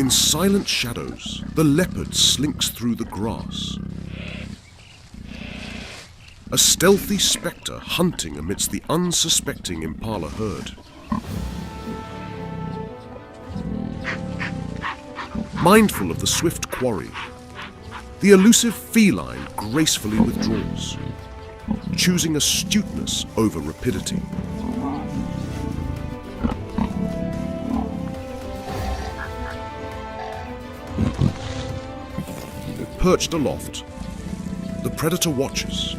In silent shadows, the leopard slinks through the grass. A stealthy spectre hunting amidst the unsuspecting impala herd. Mindful of the swift quarry, the elusive feline gracefully withdraws, choosing astuteness over rapidity. Perched aloft, the predator watches.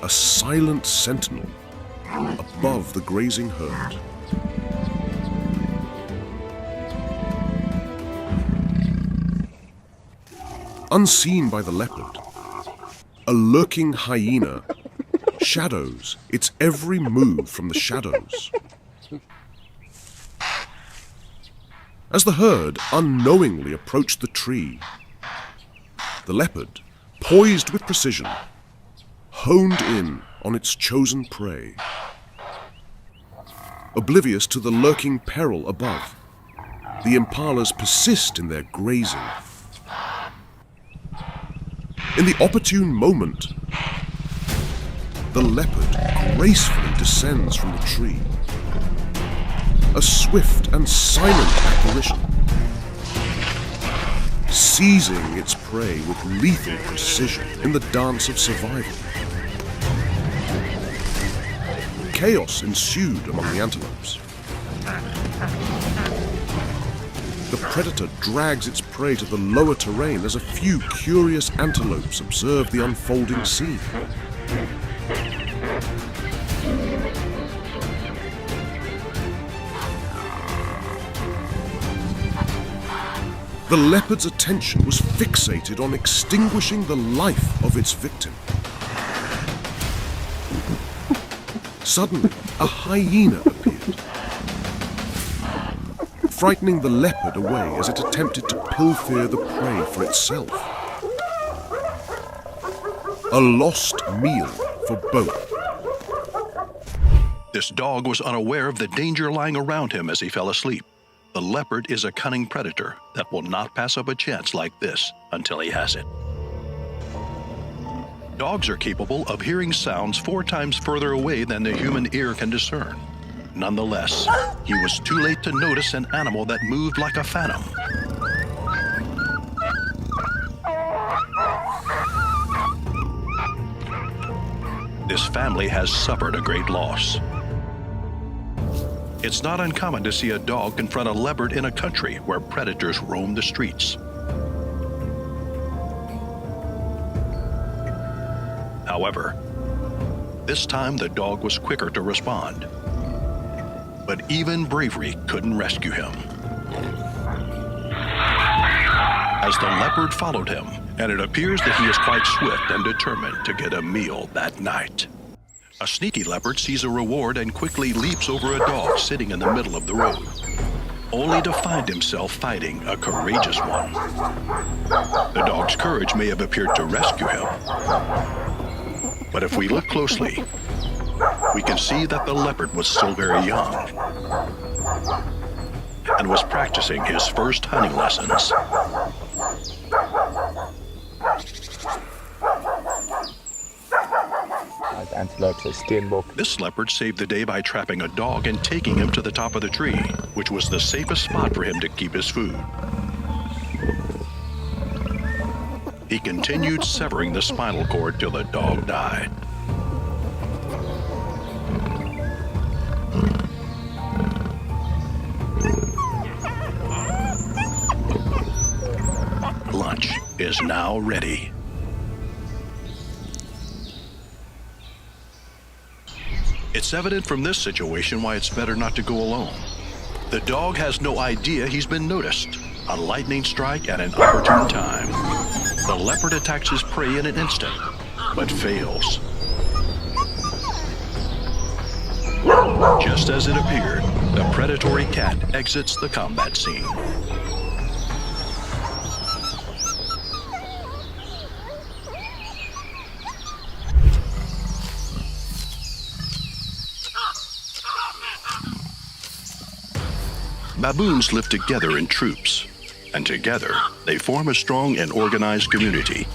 A silent sentinel above the grazing herd. Unseen by the leopard, a lurking hyena shadows its every move from the shadows. As the herd unknowingly approached the tree, the leopard, poised with precision, honed in on its chosen prey. Oblivious to the lurking peril above, the impalas persist in their grazing. In the opportune moment, the leopard gracefully descends from the tree. A swift and silent apparition, seizing its prey with lethal precision in the dance of survival. Chaos ensued among the antelopes. The predator drags its prey to the lower terrain as a few curious antelopes observe the unfolding scene. The leopard's attention was fixated on extinguishing the life of its victim. Suddenly, a hyena appeared, frightening the leopard away as it attempted to pilfer the prey for itself. A lost meal for both. This dog was unaware of the danger lying around him as he fell asleep. The leopard is a cunning predator that will not pass up a chance like this until he has it. Dogs are capable of hearing sounds 4 times further away than the human ear can discern. Nonetheless, he was too late to notice an animal that moved like a phantom. This family has suffered a great loss. It's not uncommon to see a dog confront a leopard in a country where predators roam the streets. However, this time the dog was quicker to respond. But even bravery couldn't rescue him. As the leopard followed him, and it appears that he is quite swift and determined to get a meal that night. A sneaky leopard sees a reward and quickly leaps over a dog sitting in the middle of the road, only to find himself fighting a courageous one. The dog's courage may have appeared to rescue him, but if we look closely, we can see that the leopard was still very young and was practicing his first hunting lessons. This leopard saved the day by trapping a dog and taking him to the top of the tree, which was the safest spot for him to keep his food. He continued severing the spinal cord till the dog died. Lunch is now ready. It's evident from this situation why it's better not to go alone. The dog has no idea he's been noticed. A lightning strike at an opportune time. The leopard attacks his prey in an instant, but fails. Just as it appeared, the predatory cat exits the combat scene. Baboons live together in troops, and together they form a strong and organized community.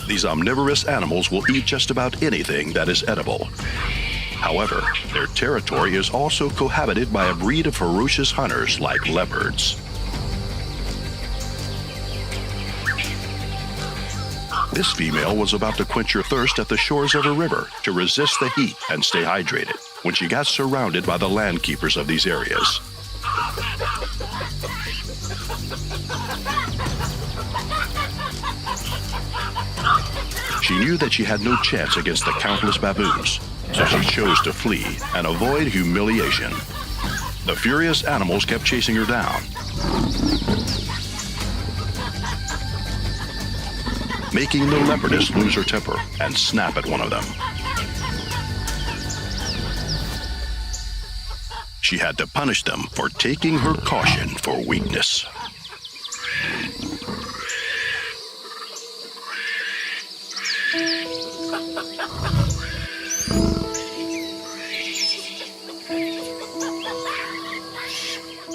These omnivorous animals will eat just about anything that is edible. However, their territory is also cohabited by a breed of ferocious hunters like leopards. This female was about to quench her thirst at the shores of a river to resist the heat and stay hydrated when she got surrounded by the land keepers of these areas. She knew that she had no chance against the countless baboons, so she chose to flee and avoid humiliation. The furious animals kept chasing her down, making the leopardess lose her temper and snap at one of them. She had to punish them for taking her caution for weakness.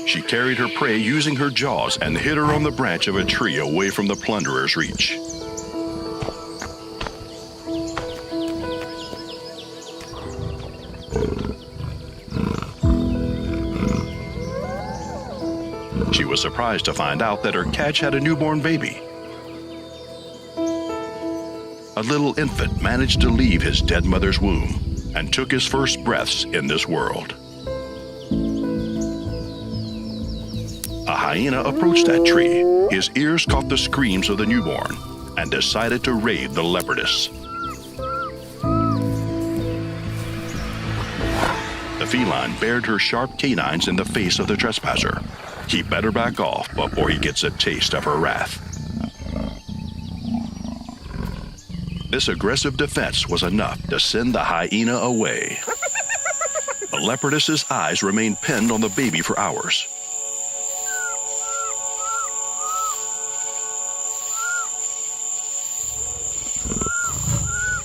She carried her prey using her jaws and hit her on the branch of a tree away from the plunderer's reach. She was surprised to find out that her catch had a newborn baby. A little infant managed to leave his dead mother's womb and took his first breaths in this world. A hyena approached that tree. His ears caught the screams of the newborn and decided to raid the leopardess. The feline bared her sharp canines in the face of the trespasser. He better back off before he gets a taste of her wrath. This aggressive defense was enough to send the hyena away. The leopardess's eyes remained pinned on the baby for hours.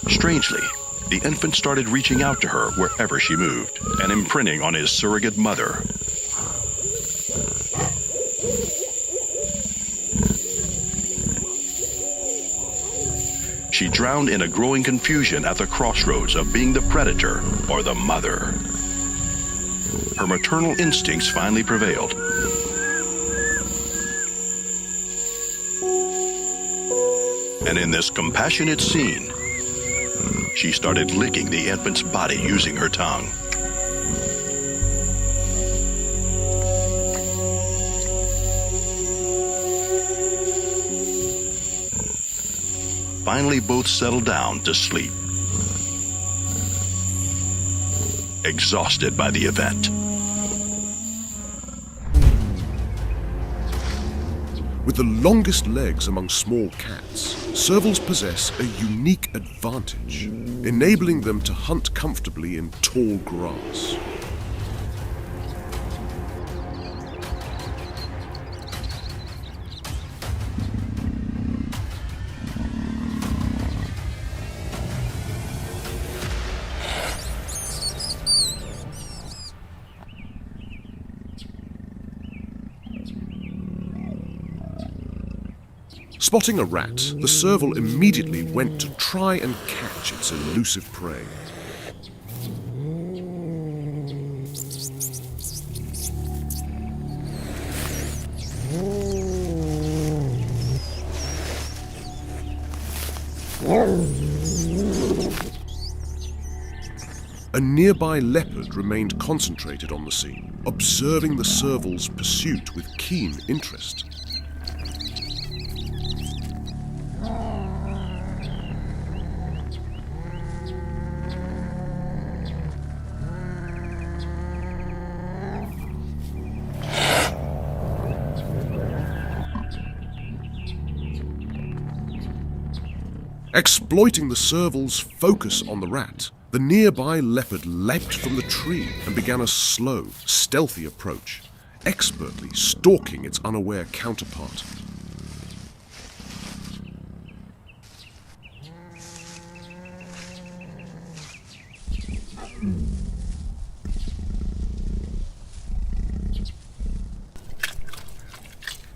Strangely, the infant started reaching out to her wherever she moved and imprinting on his surrogate mother. She drowned in a growing confusion at the crossroads of being the predator or the mother. Her maternal instincts finally prevailed. And in this compassionate scene, she started licking the infant's body using her tongue. Finally, both settled down to sleep, exhausted by the event. With the longest legs among small cats, servals possess a unique advantage, enabling them to hunt comfortably in tall grass. Spotting a rat, the serval immediately went to try and catch its elusive prey. A nearby leopard remained concentrated on the scene, observing the serval's pursuit with keen interest. Exploiting the serval's focus on the rat, the nearby leopard leapt from the tree and began a slow, stealthy approach, expertly stalking its unaware counterpart.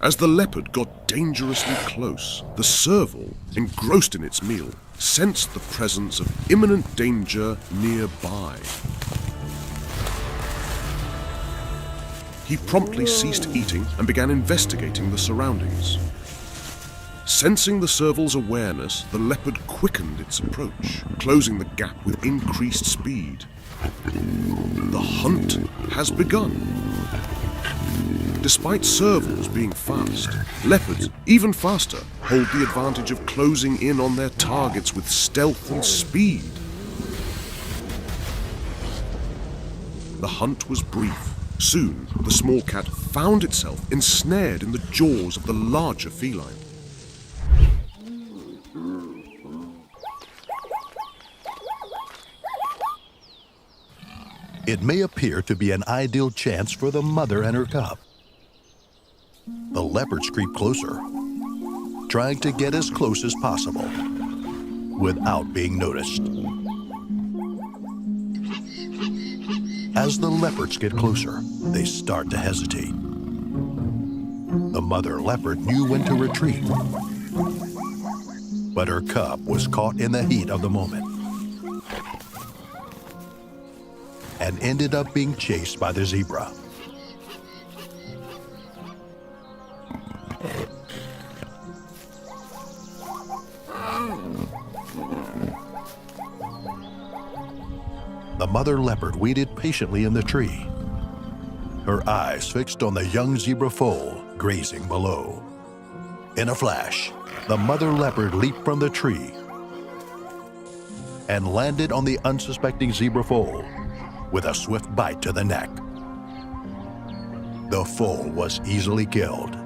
As the leopard got dangerously close, the serval, engrossed in its meal, sensed the presence of imminent danger nearby. He promptly ceased eating and began investigating the surroundings. Sensing the serval's awareness, the leopard quickened its approach, closing the gap with increased speed. The hunt has begun. Despite servals being fast, leopards, even faster, hold the advantage of closing in on their targets with stealth and speed. The hunt was brief. Soon, the small cat found itself ensnared in the jaws of the larger feline. It may appear to be an ideal chance for the mother and her cub. The leopards creep closer, trying to get as close as possible without being noticed. As the leopards get closer, they start to hesitate. The mother leopard knew when to retreat, but her cub was caught in the heat of the moment and ended up being chased by the zebra. The mother leopard waited patiently in the tree, her eyes fixed on the young zebra foal grazing below. In a flash, the mother leopard leaped from the tree and landed on the unsuspecting zebra foal with a swift bite to the neck. The foal was easily killed.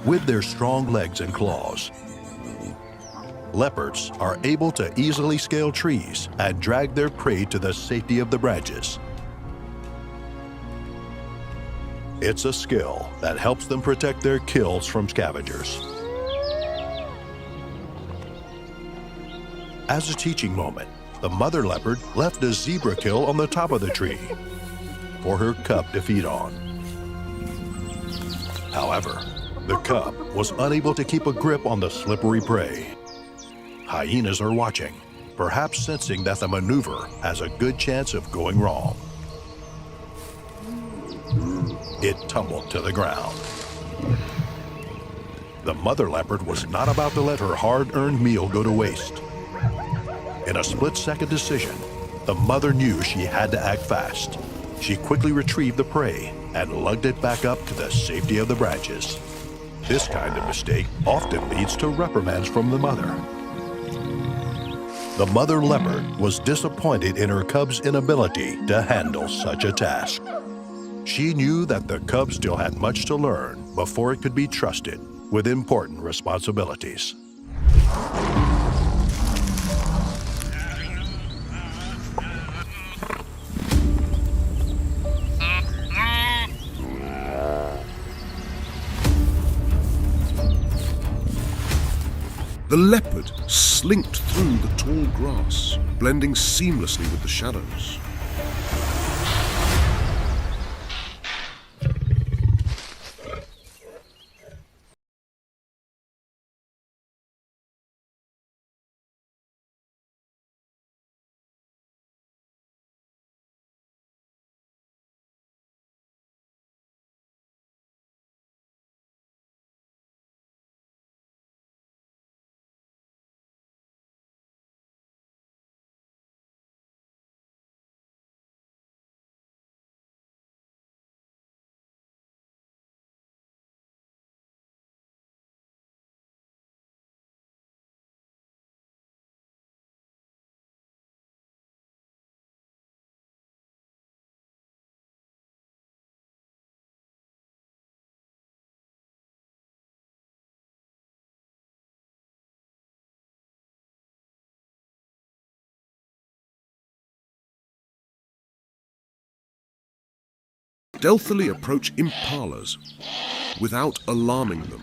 With their strong legs and claws, leopards are able to easily scale trees and drag their prey to the safety of the branches. It's a skill that helps them protect their kills from scavengers. As a teaching moment, the mother leopard left a zebra kill on the top of the tree for her cub to feed on. However, the cub was unable to keep a grip on the slippery prey. Hyenas are watching, perhaps sensing that the maneuver has a good chance of going wrong. It tumbled to the ground. The mother leopard was not about to let her hard-earned meal go to waste. In a split-second decision, the mother knew she had to act fast. She quickly retrieved the prey and lugged it back up to the safety of the branches. This kind of mistake often leads to reprimands from the mother. The mother leopard was disappointed in her cub's inability to handle such a task. She knew that the cub still had much to learn before it could be trusted with important responsibilities. The leopard slinked through the tall grass, blending seamlessly with the shadows. Stealthily approach impalas without alarming them.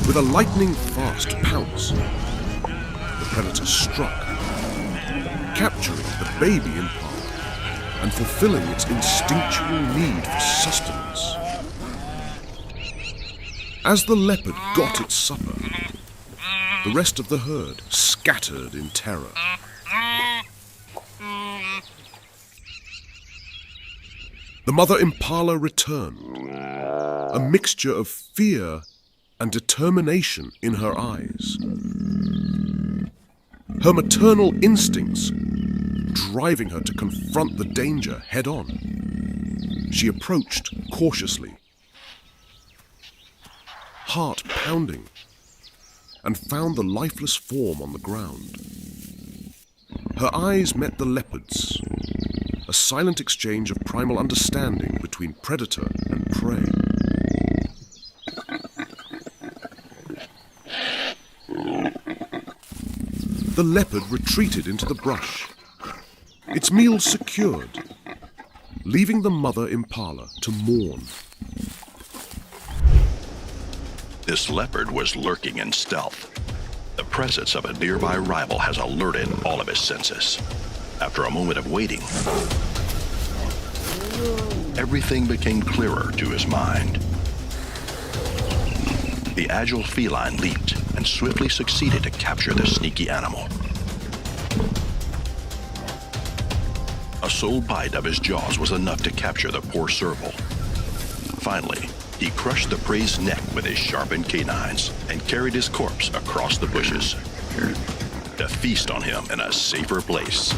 With a lightning-fast pounce, the predator struck, capturing the baby impala. and fulfilling its instinctual need for sustenance. As the leopard got its supper, the rest of the herd scattered in terror. The mother impala returned, a mixture of fear and determination in her eyes. Her maternal instincts driving her to confront the danger head-on. She approached cautiously, heart pounding, and found the lifeless form on the ground. Her eyes met the leopard's, a silent exchange of primal understanding between predator and prey. The leopard retreated into the brush, its meal secured, leaving the mother impala to mourn. This leopard was lurking in stealth. The presence of a nearby rival has alerted all of his senses. After a moment of waiting, everything became clearer to his mind. The agile feline leaped and swiftly succeeded to capture the sneaky animal. A sole bite of his jaws was enough to capture the poor serval. Finally, he crushed the prey's neck with his sharpened canines and carried his corpse across the bushes to feast on him in a safer place.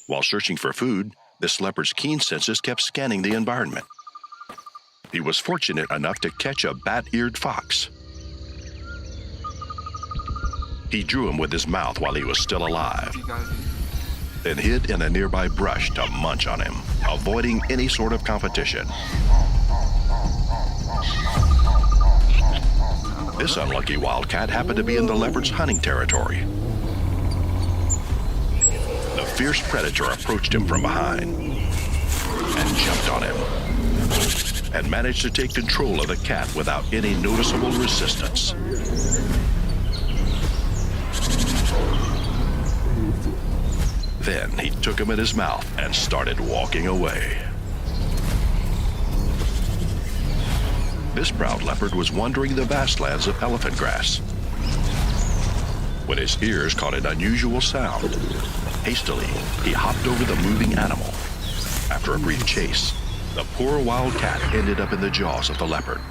While searching for food, this leopard's keen senses kept scanning the environment. He was fortunate enough to catch a bat-eared fox. He drew him with his mouth while he was still alive, then hid in a nearby brush to munch on him, avoiding any sort of competition. This unlucky wildcat happened to be in the leopard's hunting territory. The fierce predator approached him from behind and jumped on him, and managed to take control of the cat without any noticeable resistance. Then he took him in his mouth and started walking away. This proud leopard was wandering the vast lands of elephant grass when his ears caught an unusual sound. Hastily, he hopped over the moving animal. After a brief chase, the poor wild cat ended up in the jaws of the leopard.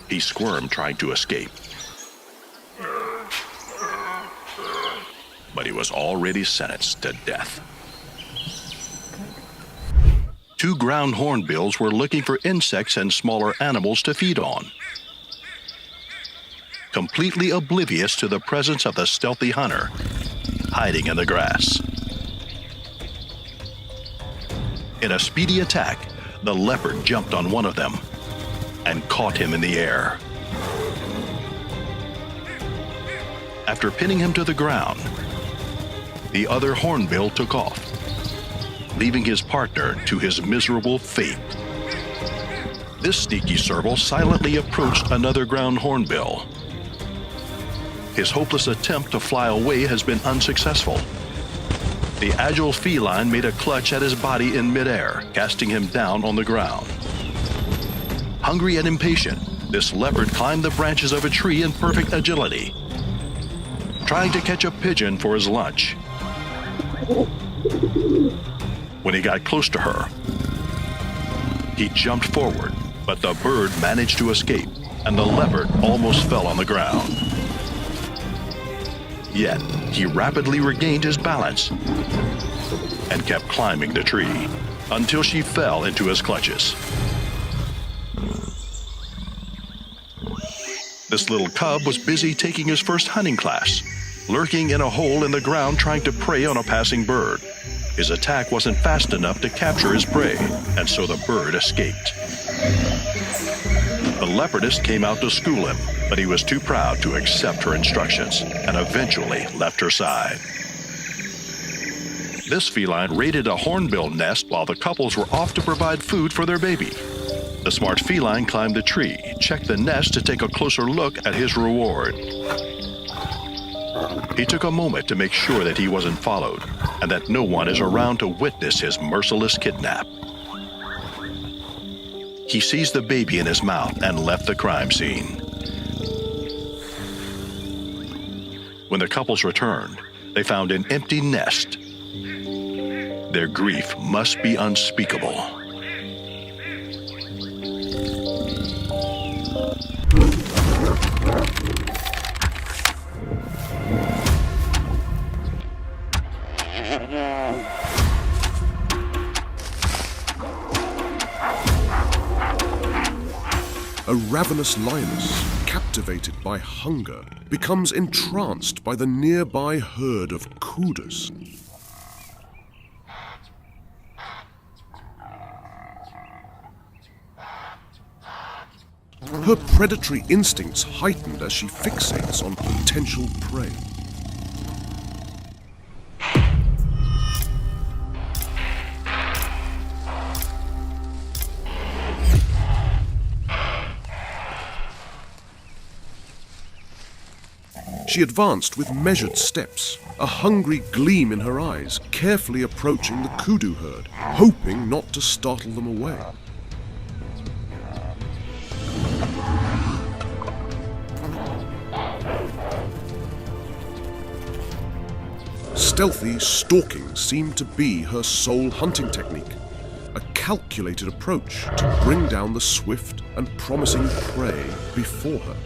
He squirmed trying to escape, but he was already sentenced to death. Two ground hornbills were looking for insects and smaller animals to feed on, completely oblivious to the presence of the stealthy hunter hiding in the grass. In a speedy attack, the leopard jumped on one of them and caught him in the air. After pinning him to the ground, the other hornbill took off, leaving his partner to his miserable fate. This sneaky serval silently approached another ground hornbill. His hopeless attempt to fly away has been unsuccessful. The agile feline made a clutch at his body in midair, casting him down on the ground. Hungry and impatient, this leopard climbed the branches of a tree in perfect agility, trying to catch a pigeon for his lunch. When he got close to her, he jumped forward, but the bird managed to escape and the leopard almost fell on the ground. Yet, he rapidly regained his balance and kept climbing the tree until she fell into his clutches. This little cub was busy taking his first hunting class, lurking in a hole in the ground trying to prey on a passing bird. His attack wasn't fast enough to capture his prey, and so the bird escaped. The leopardess came out to school him, but he was too proud to accept her instructions and eventually left her side. This feline raided a hornbill nest while the couples were off to provide food for their baby. The smart feline climbed the tree, checked the nest to take a closer look at his reward. He took a moment to make sure that he wasn't followed and that no one is around to witness his merciless kidnap. He seized the baby in his mouth and left the crime scene. When the couples returned, they found an empty nest. Their grief must be unspeakable. A ravenous lioness, captivated by hunger, becomes entranced by the nearby herd of kudus. Her predatory instincts heightened as she fixates on potential prey. She advanced with measured steps, a hungry gleam in her eyes, carefully approaching the kudu herd, hoping not to startle them away. Stealthy stalking seemed to be her sole hunting technique, a calculated approach to bring down the swift and promising prey before her.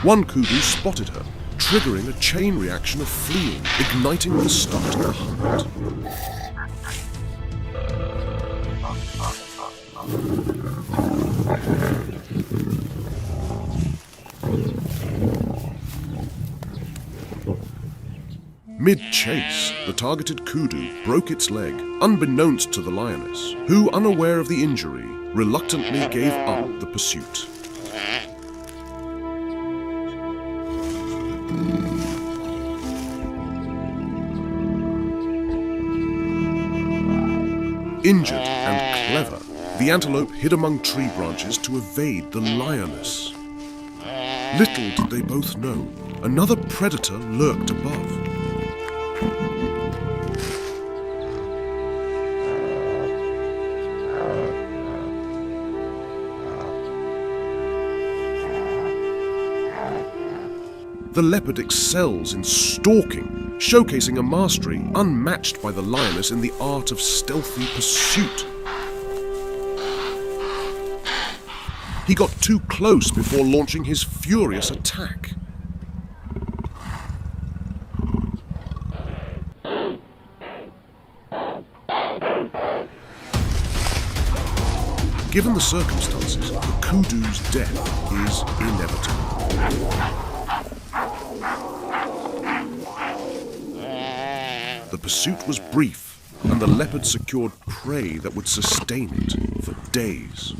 One kudu spotted her, triggering a chain reaction of fleeing, igniting the start of the hunt. Mid-chase, the targeted kudu broke its leg, unbeknownst to the lioness, who, unaware of the injury, reluctantly gave up the pursuit. Injured and clever, the antelope hid among tree branches to evade the lioness. Little did they both know, another predator lurked above. The leopard excels in stalking, showcasing a mastery unmatched by the lioness in the art of stealthy pursuit. He got too close before launching his furious attack. Given the circumstances, the kudu's death is inevitable. The pursuit was brief, and the leopard secured prey that would sustain it for days.